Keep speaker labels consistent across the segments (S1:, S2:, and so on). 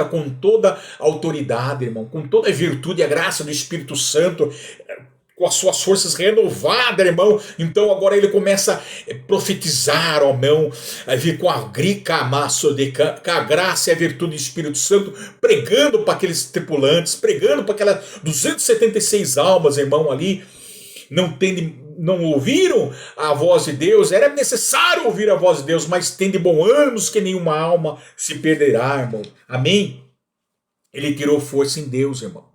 S1: com toda a autoridade, irmão, com toda a virtude e a graça do Espírito Santo, com as suas forças renovadas, irmão. Então agora ele começa a profetizar, ó irmão, a vir com a grica maço de com a graça e a virtude do Espírito Santo, pregando para aqueles tripulantes, pregando para aquelas 276 almas, irmão, ali. Não ouviram a voz de Deus, era necessário ouvir a voz de Deus, mas tem de bom ânimo que nenhuma alma se perderá, irmão. Amém? Ele tirou força em Deus, irmão.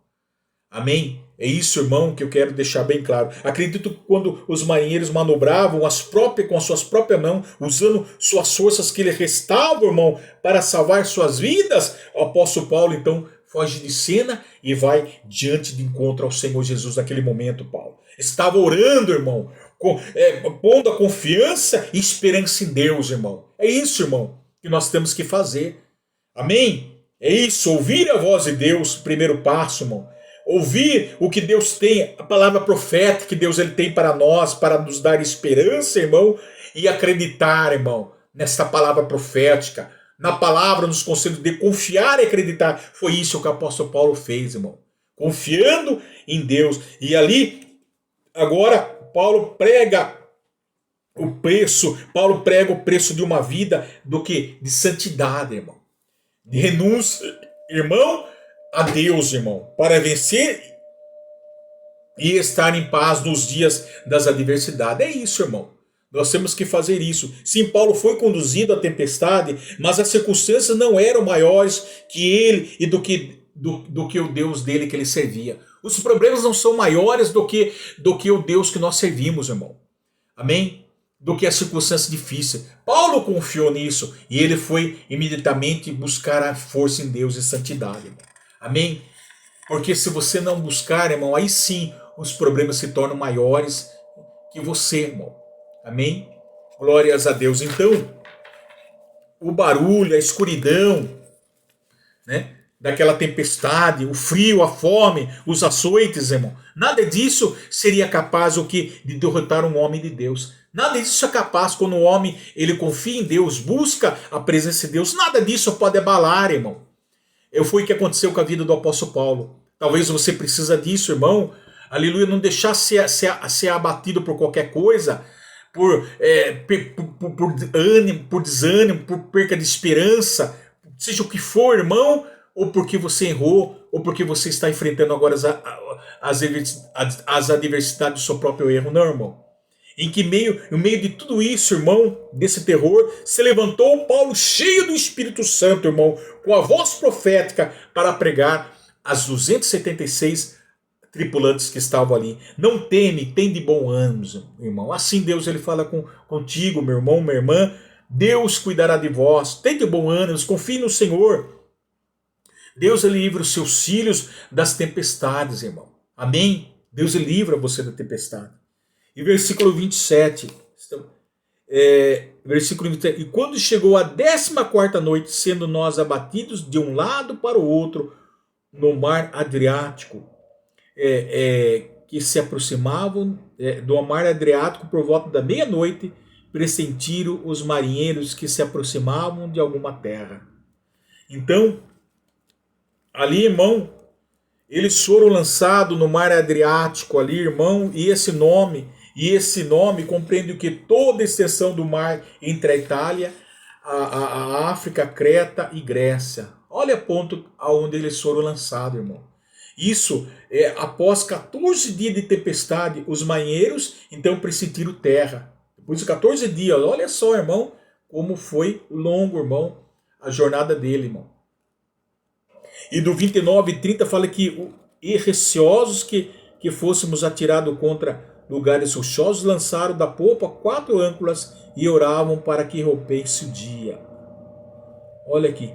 S1: Amém? É isso, irmão, que eu quero deixar bem claro. Acredito que quando os marinheiros manobravam com as suas próprias mãos, usando suas forças que lhe restavam, irmão, para salvar suas vidas, o apóstolo Paulo, então, foge de cena e vai diante de encontro ao Senhor Jesus naquele momento, Paulo. Estava orando, irmão, pondo a confiança e esperança em Deus, irmão. É isso, irmão, que nós temos que fazer. Amém? É isso, ouvir a voz de Deus, primeiro passo, irmão. Ouvir o que Deus tem, a palavra profética que Deus ele tem para nós, para nos dar esperança, irmão, e acreditar, irmão, nesta palavra profética, na palavra nos conselhos de confiar e acreditar. Foi isso que o apóstolo Paulo fez, irmão. Confiando em Deus. E ali, agora, Paulo prega o preço de uma vida do que? De santidade, irmão. De renúncia, irmão, a Deus, irmão, para vencer e estar em paz nos dias das adversidades. É isso, irmão. Nós temos que fazer isso. Sim, Paulo foi conduzido à tempestade, mas as circunstâncias não eram maiores que ele e do que o Deus dele que ele servia. Os problemas não são maiores do que o Deus que nós servimos, irmão. Amém? Do que as circunstâncias difíceis. Paulo confiou nisso e ele foi imediatamente buscar a força em Deus e santidade, irmão. Amém? Porque se você não buscar, irmão, aí sim os problemas se tornam maiores que você, irmão. Amém? Glórias a Deus. Então, o barulho, a escuridão, né, daquela tempestade, o frio, a fome, os açoites, irmão, nada disso seria capaz de derrotar um homem de Deus. Nada disso é capaz quando o homem ele confia em Deus, busca a presença de Deus. Nada disso pode abalar, irmão. Foi o que aconteceu com a vida do apóstolo Paulo. Talvez você precisa disso, irmão. Aleluia, não deixar ser abatido por qualquer coisa, por desânimo, por perca de esperança, seja o que for, irmão, ou porque você errou, ou porque você está enfrentando agora as adversidades do seu próprio erro. Não, irmão. No meio de tudo isso, irmão, desse terror, se levantou Paulo cheio do Espírito Santo, irmão, com a voz profética para pregar às 276 tripulantes que estavam ali. Não teme, tem de bom ânimo, irmão. Assim Deus ele fala contigo, meu irmão, minha irmã. Deus cuidará de vós. Tem de bom ânimo, confie no Senhor. Deus ele livra os seus filhos das tempestades, irmão. Amém? Deus ele livra você da tempestade. E versículo 27, versículo 27, e quando chegou a 14ª noite, sendo nós abatidos de um lado para o outro, no mar Adriático, que se aproximavam do mar Adriático por volta da meia-noite, pressentiram os marinheiros que se aproximavam de alguma terra. Então, ali, irmão, eles foram lançados no mar Adriático ali, irmão, e esse nome compreende o que? Toda a extensão do mar entre a Itália, a África, Creta e Grécia. Olha o ponto aonde eles foram lançados, irmão. Isso, após 14 dias de tempestade, os marinheiros então pressentiram terra. Depois de 14 dias, olha só, irmão, como foi longo, irmão, a jornada dele, irmão. E do 29 e 30 fala que receosos que fôssemos atirados contra lugares rochosos, lançaram da popa 4 âncoras e oravam para que rompesse o dia. Olha aqui.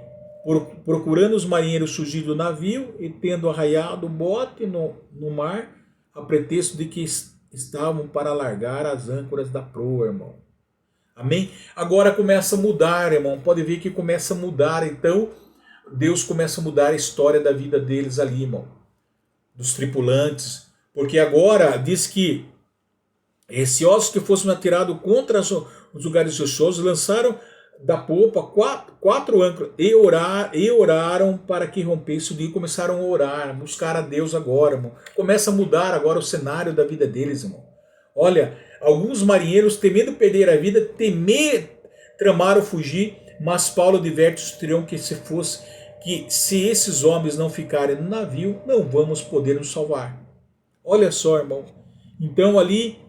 S1: Procurando os marinheiros fugir do navio e tendo arraiado o bote no mar, a pretexto de que estavam para largar as âncoras da proa, irmão. Amém? Agora começa a mudar, irmão. Pode ver que começa a mudar. Então, Deus começa a mudar a história da vida deles ali, irmão. Dos tripulantes. Porque agora diz que receosos que fossem atirados contra os lugares rochosos, lançaram da popa, quatro âncoras, e oraram para que rompesse o dia. Começaram a orar, buscar a Deus agora, irmão. Começa a mudar agora o cenário da vida deles, irmão. Olha, alguns marinheiros, temendo perder a vida, tramaram fugir, mas Paulo adverte os triunfos que se esses homens não ficarem no navio, não vamos poder nos salvar. Olha só, irmão. Então ali,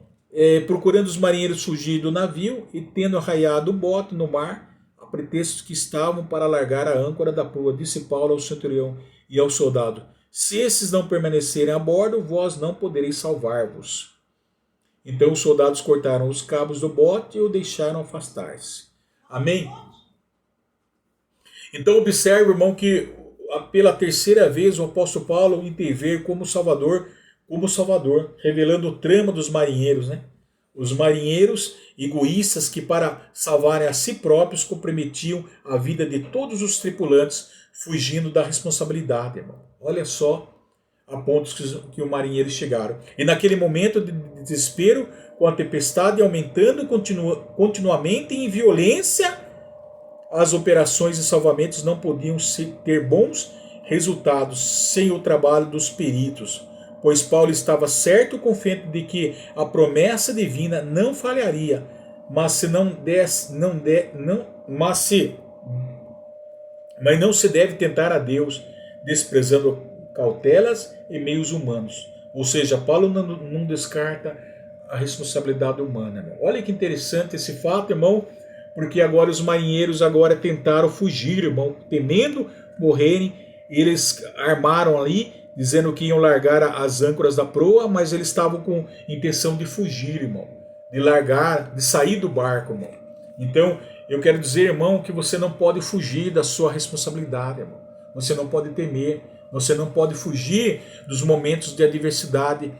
S1: procurando os marinheiros fugir do navio e tendo arraiado o bote no mar, a pretexto que estavam para largar a âncora da proa, disse Paulo ao centurião e ao soldado: se esses não permanecerem a bordo, vós não podereis salvar-vos. Então os soldados cortaram os cabos do bote e o deixaram afastar-se. Amém? Então observe, irmão, que pela terceira vez o apóstolo Paulo interveio como Salvador, revelando o trama dos marinheiros, né? Os marinheiros egoístas que para salvarem a si próprios comprometiam a vida de todos os tripulantes, fugindo da responsabilidade, irmão. Olha só a pontos que os marinheiros chegaram. E naquele momento de desespero, com a tempestade aumentando continuamente em violência, as operações de salvamentos não podiam ter bons resultados sem o trabalho dos peritos, pois Paulo estava certo e confiante de que a promessa divina não falharia, mas não se deve tentar a Deus, desprezando cautelas e meios humanos. Ou seja, Paulo não descarta a responsabilidade humana. Irmão. Olha que interessante esse fato, irmão, porque agora os marinheiros tentaram fugir, irmão, temendo morrerem. Eles armaram ali, dizendo que iam largar as âncoras da proa, mas eles estavam com intenção de fugir, irmão, de sair do barco, irmão. Então, eu quero dizer, irmão, que você não pode fugir da sua responsabilidade, irmão. Você não pode temer, você não pode fugir dos momentos de adversidade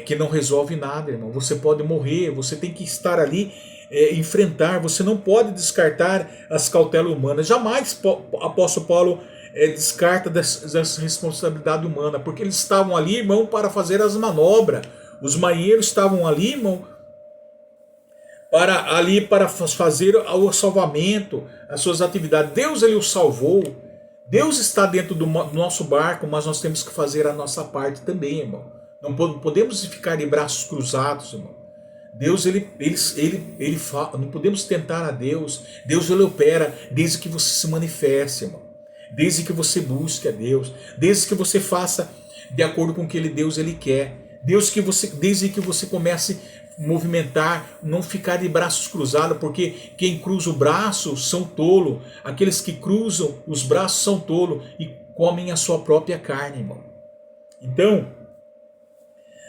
S1: que não resolve nada, irmão. Você pode morrer, você tem que estar ali, enfrentar, você não pode descartar as cautelas humanas. Jamais o apóstolo Paulo descarta dessa responsabilidade humana, porque eles estavam ali, irmão, para fazer as manobras. Os marinheiros estavam ali, irmão, para fazer o salvamento, as suas atividades. Deus, ele o salvou. Deus está dentro do nosso barco, mas nós temos que fazer a nossa parte também, irmão. Não podemos ficar de braços cruzados, irmão. Deus, ele fala, não podemos tentar a Deus. Deus, ele opera desde que você se manifeste, irmão. Desde que você busque a Deus. Desde que você faça de acordo com o que Deus ele quer. Desde que você comece a movimentar, não ficar de braços cruzados, porque quem cruza o braço são tolo. Aqueles que cruzam os braços são tolo e comem a sua própria carne, irmão. Então,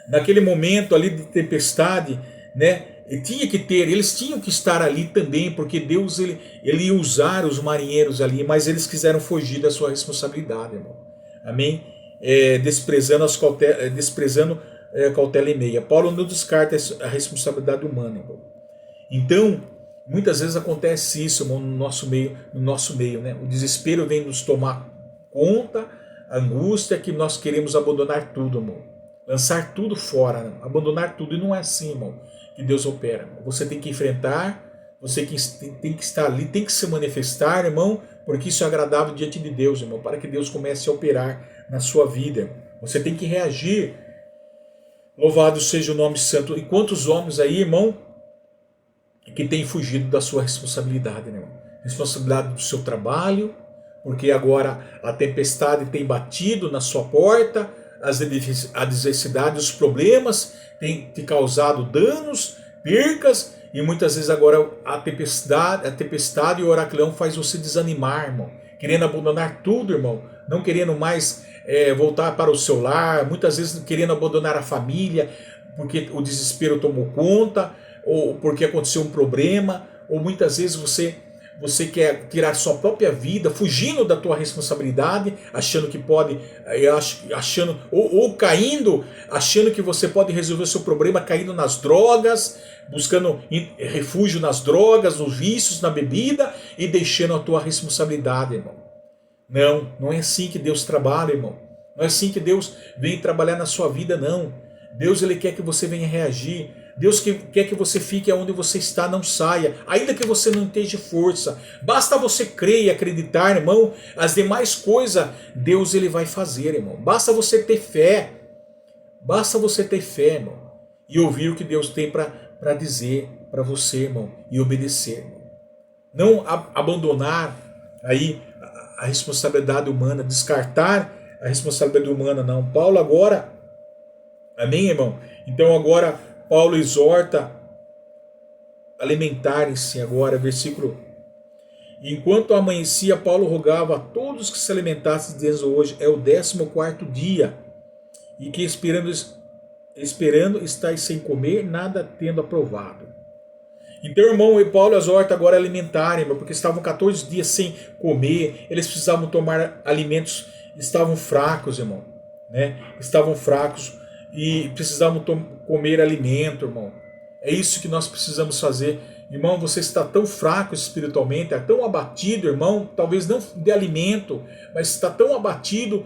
S1: naquele momento ali de tempestade, né? Eles tinham que estar ali também, porque Deus ele ia usar os marinheiros ali, mas eles quiseram fugir da sua responsabilidade, irmão. Amém? Desprezando cautela e meia. Paulo não descarta a responsabilidade humana, irmão. Então, muitas vezes acontece isso, irmão, no nosso meio, né? O desespero vem nos tomar conta, a angústia que nós queremos abandonar tudo, irmão. Lançar tudo fora, né? Abandonar tudo. E não é assim, irmão, que Deus opera. Irmão. Você tem que enfrentar, você tem que estar ali, tem que se manifestar, irmão, porque isso é agradável diante de Deus, irmão, para que Deus comece a operar na sua vida. Irmão. Você tem que reagir. Louvado seja o nome santo. E quantos homens aí, irmão, que têm fugido da sua responsabilidade, né, irmão? Responsabilidade do seu trabalho, porque agora a tempestade tem batido na sua porta, as adversidades, os problemas têm te causado danos, percas, e muitas vezes agora a tempestade e o oraculão faz você desanimar, irmão, querendo abandonar tudo, irmão, não querendo mais voltar para o seu lar, muitas vezes querendo abandonar a família, porque o desespero tomou conta, ou porque aconteceu um problema, ou muitas vezes você quer tirar sua própria vida, fugindo da tua responsabilidade, achando que pode, ou caindo, achando que você pode resolver o seu problema caindo nas drogas, buscando refúgio nas drogas, nos vícios, na bebida e deixando a tua responsabilidade, irmão. Não é assim que Deus trabalha, irmão. Não é assim que Deus vem trabalhar na sua vida, não. Deus ele quer que você venha reagir. Deus quer que você fique onde você está, não saia, ainda que você não tenha força. Basta você crer e acreditar, irmão, as demais coisas Deus ele vai fazer, irmão. Basta você ter fé. Basta você ter fé, irmão, e ouvir o que Deus tem para dizer para você, irmão, e obedecer, irmão. Não abandonar aí a responsabilidade humana, descartar a responsabilidade humana, não. Paulo agora, amém, irmão? Então agora Paulo exorta alimentarem-se agora, versículo. Enquanto amanhecia, Paulo rogava a todos que se alimentassem, dizendo: hoje é o 14º dia, e que esperando estáis sem comer, nada tendo aprovado. Então, irmão, e Paulo exorta agora a alimentarem, porque estavam 14 dias sem comer, eles precisavam tomar alimentos, estavam fracos, irmão, né? Estavam fracos e precisavam comer alimento, irmão. É isso que nós precisamos fazer. Irmão, você está tão fraco espiritualmente, é tão abatido, irmão, talvez não de alimento, mas está tão abatido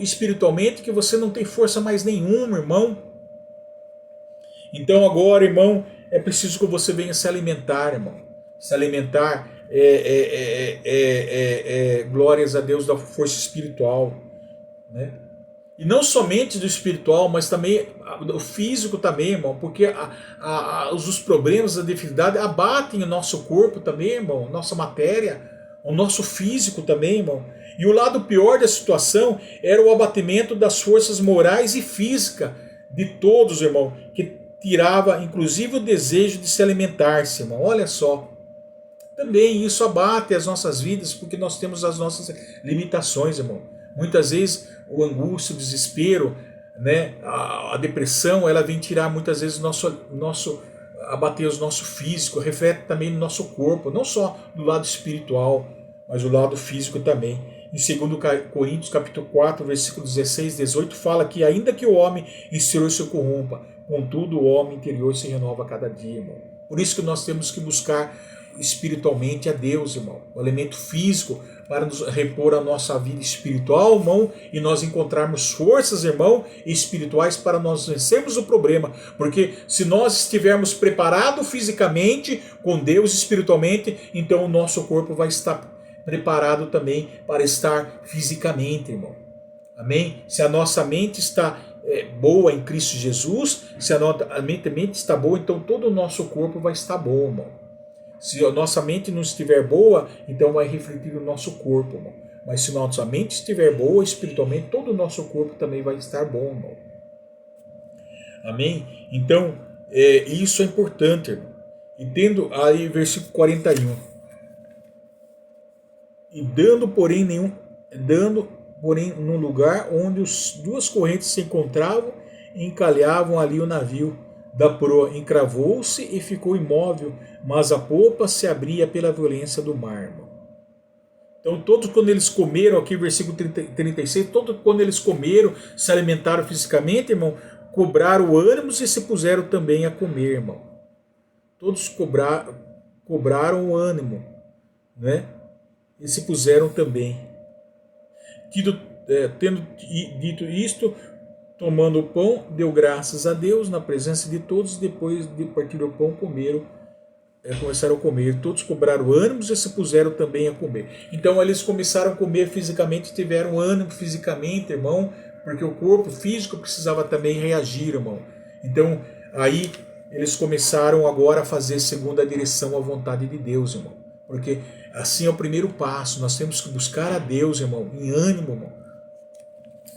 S1: espiritualmente que você não tem força mais nenhuma, irmão. Então agora, irmão, é preciso que você venha se alimentar, irmão. Se alimentar glórias a Deus da força espiritual, né? E não somente do espiritual, mas também do físico também, irmão, porque os problemas da debilidade abatem o nosso corpo também, irmão, nossa matéria, o nosso físico também, irmão. E o lado pior da situação era o abatimento das forças morais e físicas de todos, irmão, que tirava inclusive o desejo de se alimentar-se, irmão. Olha só. Também isso abate as nossas vidas, porque nós temos as nossas limitações, irmão. Muitas vezes o angústia, o desespero, né, a depressão, ela vem tirar muitas vezes abater o nosso físico, reflete também no nosso corpo, não só do lado espiritual, mas do lado físico também. Em 2 Coríntios capítulo 4, versículo 16 e 18, fala que ainda que o homem exterior se corrompa, contudo o homem interior se renova a cada dia, irmão. Por isso que nós temos que buscar espiritualmente a Deus, irmão. O elemento físico para nos repor a nossa vida espiritual, irmão, e nós encontrarmos forças, irmão, espirituais para nós vencermos o problema. Porque se nós estivermos preparados fisicamente com Deus espiritualmente, então o nosso corpo vai estar preparado também para estar fisicamente, irmão. Amém? Se a nossa mente está boa em Cristo Jesus, se a mente está boa, então todo o nosso corpo vai estar bom, irmão. Se a nossa mente não estiver boa, então vai refletir no nosso corpo, irmão. Mas se a nossa mente estiver boa espiritualmente, todo o nosso corpo também vai estar bom, irmão. Amém? Então, isso é importante, irmão. E tendo aí versículo 41. E dando, porém, no lugar onde as duas correntes se encontravam, encalhavam ali o navio da proa, encravou-se e ficou imóvel, mas a popa se abria pela violência do mar, irmão. Então todos quando eles comeram, aqui versículo 36, todos quando eles comeram, se alimentaram fisicamente, irmão, cobraram ânimos e se puseram também a comer, irmão. Todos cobraram o ânimo, né? E se puseram também. Tendo dito isto, tomando o pão, deu graças a Deus na presença de todos, depois de partir o pão, começaram a comer. Todos cobraram ânimos e se puseram também a comer. Então eles começaram a comer fisicamente, tiveram ânimo fisicamente, irmão, porque o corpo físico precisava também reagir, irmão. Então aí eles começaram agora a fazer segundo a direção à vontade de Deus, irmão. Porque assim é o primeiro passo, nós temos que buscar a Deus, irmão, em ânimo, irmão,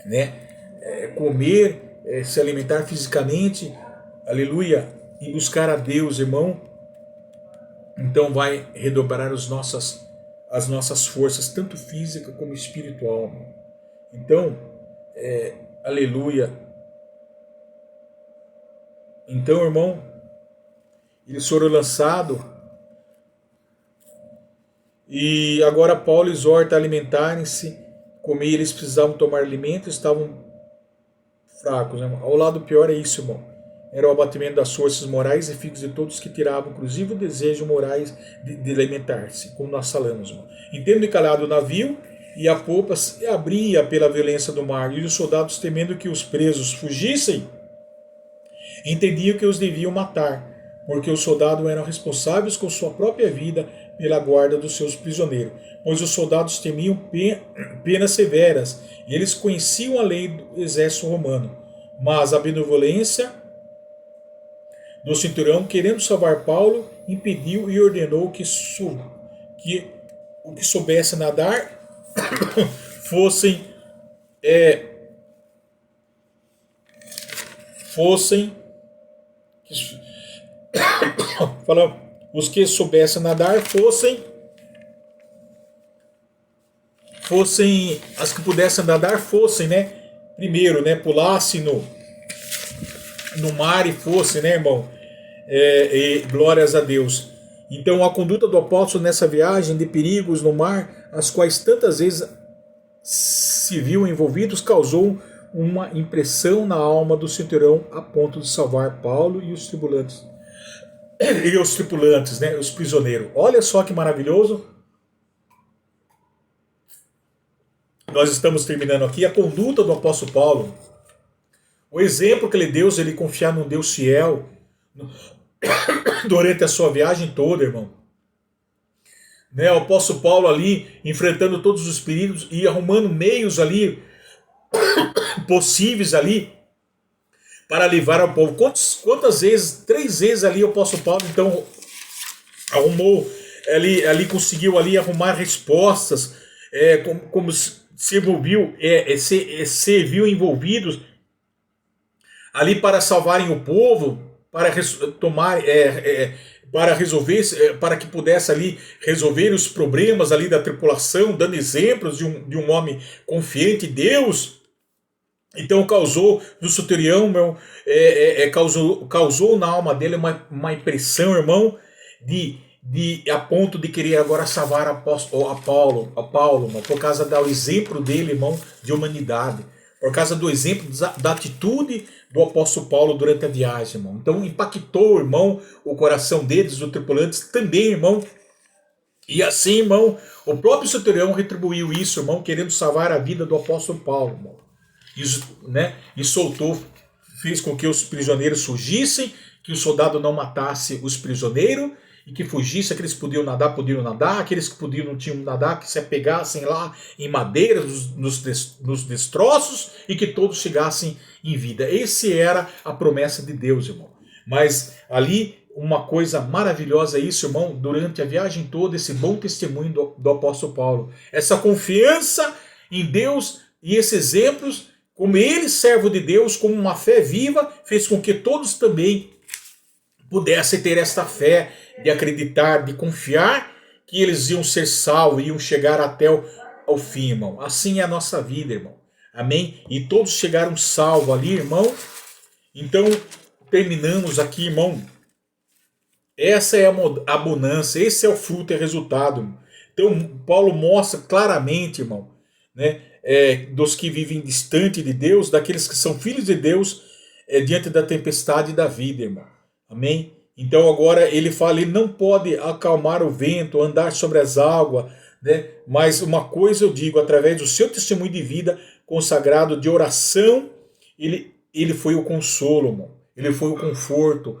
S1: né? Comer, se alimentar fisicamente, aleluia, e buscar a Deus, irmão, então vai redobrar as nossas forças, tanto física como espiritual, irmão. Então, aleluia. Então, irmão, eles foram lançados, e agora Paulo exorta a alimentarem-se, comer, eles precisavam tomar alimento, estavam fracos, né? Ao lado pior é isso, irmão. Era o abatimento das forças morais e físicas de todos que tiravam, inclusive, o desejo morais de alimentar-se, como nós falamos, irmão. Entendo encalhado o navio, e a popa se abria pela violência do mar, e os soldados, temendo que os presos fugissem, Entendiam que os deviam matar, porque os soldados eram responsáveis com sua própria vida pela guarda dos seus prisioneiros, pois os soldados temiam penas severas, e eles conheciam a lei do exército romano. Mas a benevolência do cinturão, querendo salvar Paulo, impediu e ordenou que o que soubesse nadar fossem os que soubessem nadar fossem as que pudessem nadar fossem, né? Primeiro, né? Pulassem no mar e fossem, né, irmão? E glórias a Deus. Então a conduta do apóstolo nessa viagem de perigos no mar, as quais tantas vezes se viu envolvidos, causou uma impressão na alma do centurião a ponto de salvar Paulo e os tripulantes. E os tripulantes, né, os prisioneiros. Olha só que maravilhoso. Nós estamos terminando aqui a conduta do apóstolo Paulo. O exemplo que ele deu, ele confiar num Deus fiel durante a sua viagem toda, irmão. Né, o apóstolo Paulo ali enfrentando todos os perigos e arrumando meios ali possíveis ali para livrar ao povo. Quantas vezes? 3 vezes ali o apóstolo Paulo então arrumou ali conseguiu ali arrumar respostas, como se viu envolvidos ali para salvarem o povo, para para resolver, para que pudesse ali resolver os problemas ali da tripulação, dando exemplos de um homem confiante em Deus. Então causou no centurião, causou na alma dele uma impressão, irmão, a ponto de querer agora salvar a Paulo, irmão, por causa do exemplo dele, irmão, de humanidade, por causa do exemplo da atitude do apóstolo Paulo durante a viagem, irmão. Então impactou, irmão, o coração deles, os tripulantes também, irmão. E assim, irmão, o próprio centurião retribuiu isso, irmão, querendo salvar a vida do apóstolo Paulo, irmão. E soltou, fez com que os prisioneiros fugissem, que o soldado não matasse os prisioneiros, e que fugisse, aqueles que podiam nadar, aqueles que não tinham nadar, que se apegassem lá em madeira, nos destroços, e que todos chegassem em vida. Essa era a promessa de Deus, irmão. Mas ali, uma coisa maravilhosa é isso, irmão, durante a viagem toda, esse bom testemunho do apóstolo Paulo. Essa confiança em Deus e esses exemplos, como ele, servo de Deus, como uma fé viva, fez com que todos também pudessem ter esta fé de acreditar, de confiar que eles iam ser salvos, iam chegar até ao fim, irmão. Assim é a nossa vida, irmão. Amém? E todos chegaram salvos ali, irmão. Então, terminamos aqui, irmão. Essa é a bonança, esse é o fruto e resultado. Então, Paulo mostra claramente, irmão, né, dos que vivem distante de Deus, daqueles que são filhos de Deus, diante da tempestade da vida, irmão. Amém? Então agora ele fala, ele não pode acalmar o vento, andar sobre as águas, né? Mas uma coisa eu digo, através do seu testemunho de vida consagrado de oração, ele foi o consolo, irmão. Ele foi o conforto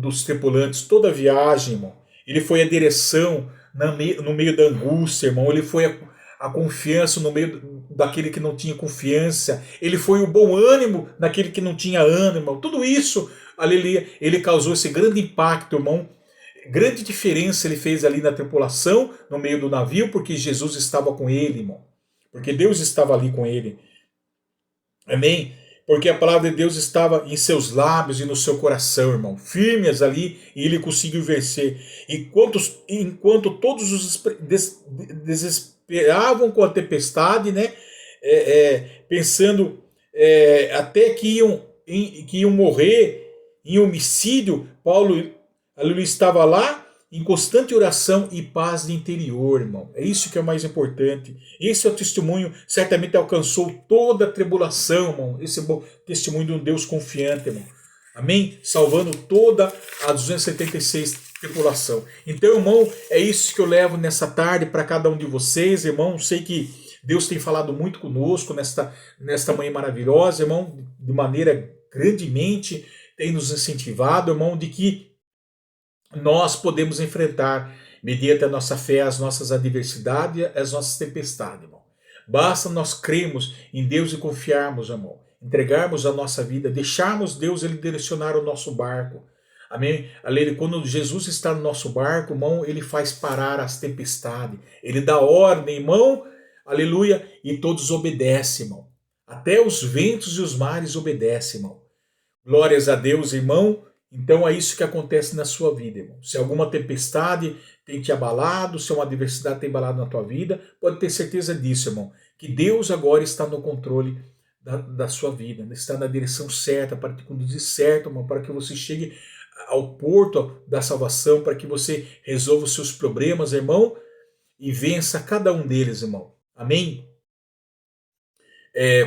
S1: dos tripulantes, toda a viagem, irmão. Ele foi a direção no meio da angústia, irmão. Ele foi a confiança no meio daquele que não tinha confiança. Ele foi o bom ânimo naquele que não tinha ânimo, irmão. Tudo isso, aleluia, ele causou esse grande impacto, irmão. Grande diferença ele fez ali na tripulação, no meio do navio, porque Jesus estava com ele, irmão. Porque Deus estava ali com ele. Amém? Porque a palavra de Deus estava em seus lábios e no seu coração, irmão. Firmes ali, e ele conseguiu vencer. Enquanto todos os desesperavam com a tempestade, né? Pensando até que iam morrer em homicídio, Paulo estava lá em constante oração e paz de interior, irmão. É isso que é o mais importante. Esse é o testemunho, certamente alcançou toda a tribulação, irmão. Esse é o testemunho de um Deus confiante, irmão. Amém? Salvando toda a 276 tripulação. Então, irmão, é isso que eu levo nessa tarde para cada um de vocês, irmão. Sei que Deus tem falado muito conosco nesta manhã maravilhosa, irmão, de maneira grandemente tem nos incentivado, irmão, de que nós podemos enfrentar, mediante a nossa fé, as nossas adversidades, as nossas tempestades, irmão. Basta nós crermos em Deus e confiarmos, irmão. Entregarmos a nossa vida, deixarmos Deus ele direcionar o nosso barco. Amém? Quando Jesus está no nosso barco, irmão, ele faz parar as tempestades. Ele dá ordem, irmão, aleluia, e todos obedecem, irmão. Até os ventos e os mares obedecem, irmão. Glórias a Deus, irmão. Então é isso que acontece na sua vida, irmão. Se alguma tempestade tem te abalado, se uma adversidade tem abalado na tua vida, pode ter certeza disso, irmão. Que Deus agora está no controle da sua vida, está na direção certa, para te conduzir certo, irmão, para que você chegue ao porto da salvação, para que você resolva os seus problemas, irmão, e vença cada um deles, irmão. Amém?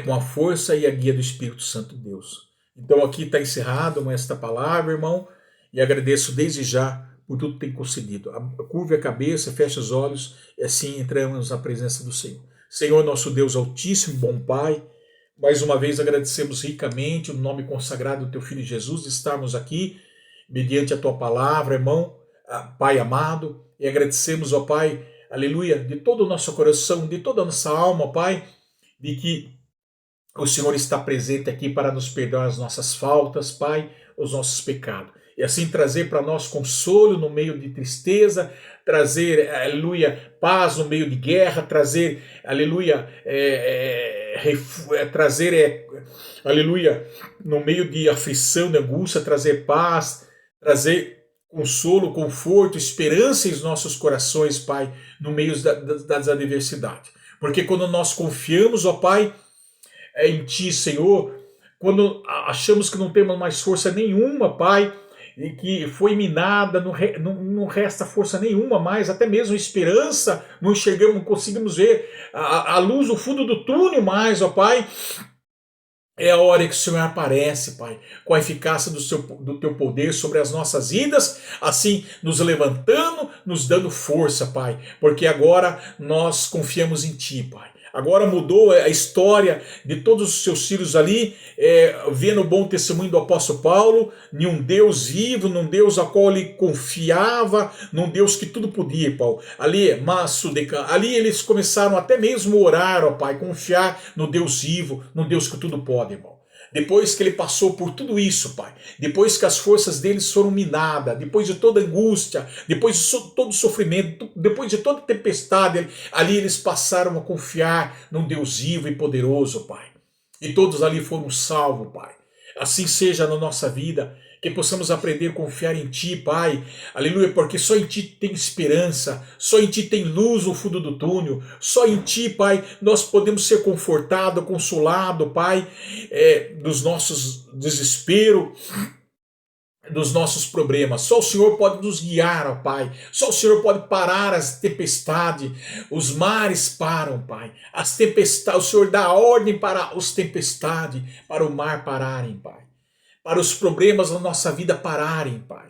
S1: Com a força e a guia do Espírito Santo de Deus. Então aqui está encerrado esta palavra, irmão, e agradeço desde já por tudo que tem concedido. Curve a cabeça, feche os olhos e assim entramos na presença do Senhor. Senhor, nosso Deus altíssimo, bom Pai, mais uma vez agradecemos ricamente o nome consagrado do Teu Filho Jesus de estarmos aqui, mediante a Tua palavra, irmão, Pai amado, e agradecemos, ó Pai, aleluia, de todo o nosso coração, de toda a nossa alma, Pai, de que o Senhor está presente aqui para nos perdoar as nossas faltas, Pai, os nossos pecados. E assim trazer para nós consolo no meio de tristeza, trazer, aleluia, paz no meio de guerra, trazer, aleluia, aleluia, no meio de aflição, de angústia, trazer paz, trazer consolo, conforto, esperança em nossos corações, Pai, no meio das adversidades. Porque quando nós confiamos, ó Pai, em Ti, Senhor, quando achamos que não temos mais força nenhuma, Pai, e que foi minada, não resta força nenhuma mais, até mesmo esperança, não enxergamos, não conseguimos ver a luz no fundo do túnel mais, ó Pai, é a hora que o Senhor aparece, Pai, com a eficácia do Teu poder sobre as nossas vidas, assim nos levantando, nos dando força, Pai, porque agora nós confiamos em Ti, Pai. Agora mudou a história de todos os seus filhos ali, vendo o bom testemunho do apóstolo Paulo, em um Deus vivo, num Deus a qual ele confiava, num Deus que tudo podia, Paulo. Ali eles começaram até mesmo a orar, ó Pai, confiar no Deus vivo, no Deus que tudo pode, irmão. Depois que ele passou por tudo isso, Pai, depois que as forças deles foram minadas, depois de toda angústia, depois de todo sofrimento, depois de toda tempestade, ali eles passaram a confiar num Deus vivo e poderoso, Pai. E todos ali foram salvos, Pai. Assim seja na nossa vida, que possamos aprender a confiar em Ti, Pai, aleluia, porque só em Ti tem esperança, só em Ti tem luz no fundo do túnel, só em Ti, Pai, nós podemos ser confortados, consolados, Pai, dos nossos desesperos, dos nossos problemas. Só o Senhor pode nos guiar, ó Pai. Só o Senhor pode parar as tempestades. Os mares param, Pai. As tempestades, o Senhor dá ordem para as tempestades, para o mar pararem, Pai. Para os problemas da nossa vida pararem, Pai.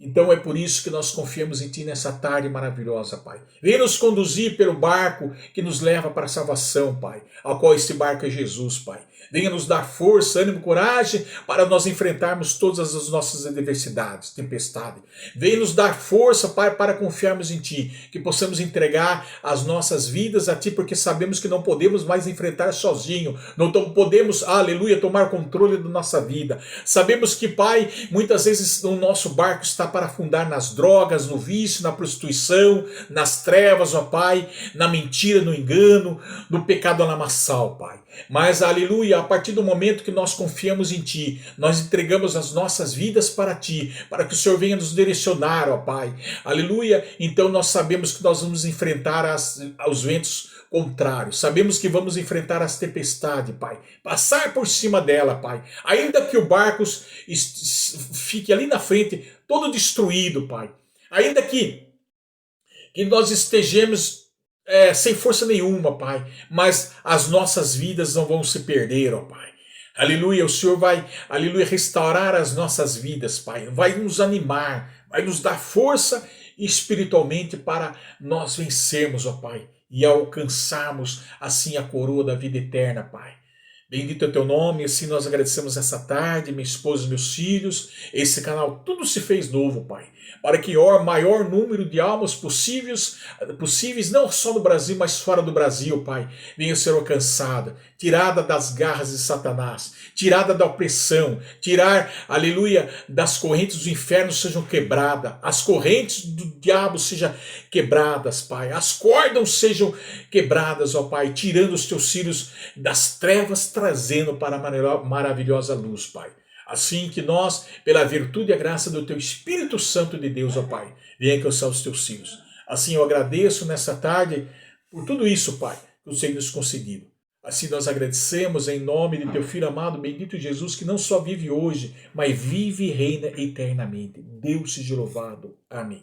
S1: Então é por isso que nós confiamos em Ti nessa tarde maravilhosa, Pai. Vem nos conduzir pelo barco que nos leva para a salvação, Pai. Ao qual esse barco é Jesus, Pai. Venha nos dar força, ânimo, coragem para nós enfrentarmos todas as nossas adversidades, tempestades. Venha nos dar força, Pai, para confiarmos em Ti. Que possamos entregar as nossas vidas a Ti, porque sabemos que não podemos mais enfrentar sozinho. Não podemos, aleluia, tomar controle da nossa vida. Sabemos que, Pai, muitas vezes o nosso barco está para afundar nas drogas, no vício, na prostituição, nas trevas, ó Pai, na mentira, no engano, no pecado lamaçal, Pai. Mas, aleluia, a partir do momento que nós confiamos em Ti, nós entregamos as nossas vidas para Ti, para que o Senhor venha nos direcionar, ó Pai. Aleluia, então nós sabemos que nós vamos enfrentar os ventos contrários. Sabemos que vamos enfrentar as tempestades, Pai. Passar por cima dela, Pai. Ainda que o barco fique ali na frente, todo destruído, Pai. Ainda que nós estejamos sem força nenhuma, Pai. Mas as nossas vidas não vão se perder, ó Pai. Aleluia, o Senhor vai, aleluia, restaurar as nossas vidas, Pai. Vai nos animar, vai nos dar força espiritualmente para nós vencermos, ó Pai. E alcançarmos assim a coroa da vida eterna, Pai. Bendito é o teu nome, assim nós agradecemos essa tarde, minha esposa, meus filhos, esse canal, tudo se fez novo, Pai, para que o maior número de almas possíveis, não só no Brasil, mas fora do Brasil, Pai, venha ser alcançada, tirada das garras de Satanás, tirada da opressão, tirar, aleluia, das correntes do inferno sejam quebradas, as correntes do diabo sejam quebradas, Pai, as cordas sejam quebradas, ó Pai, tirando os teus filhos das trevas, trazendo para a maravilhosa luz, Pai. Assim que nós, pela virtude e a graça do Teu Espírito Santo de Deus, ó Pai, venha alcançar os Teus filhos. Assim eu agradeço nessa tarde por tudo isso, Pai, que o Senhor nos concedido. Assim nós agradecemos em nome de Teu Filho amado, bendito Jesus, que não só vive hoje, mas vive e reina eternamente. Deus seja louvado. Amém.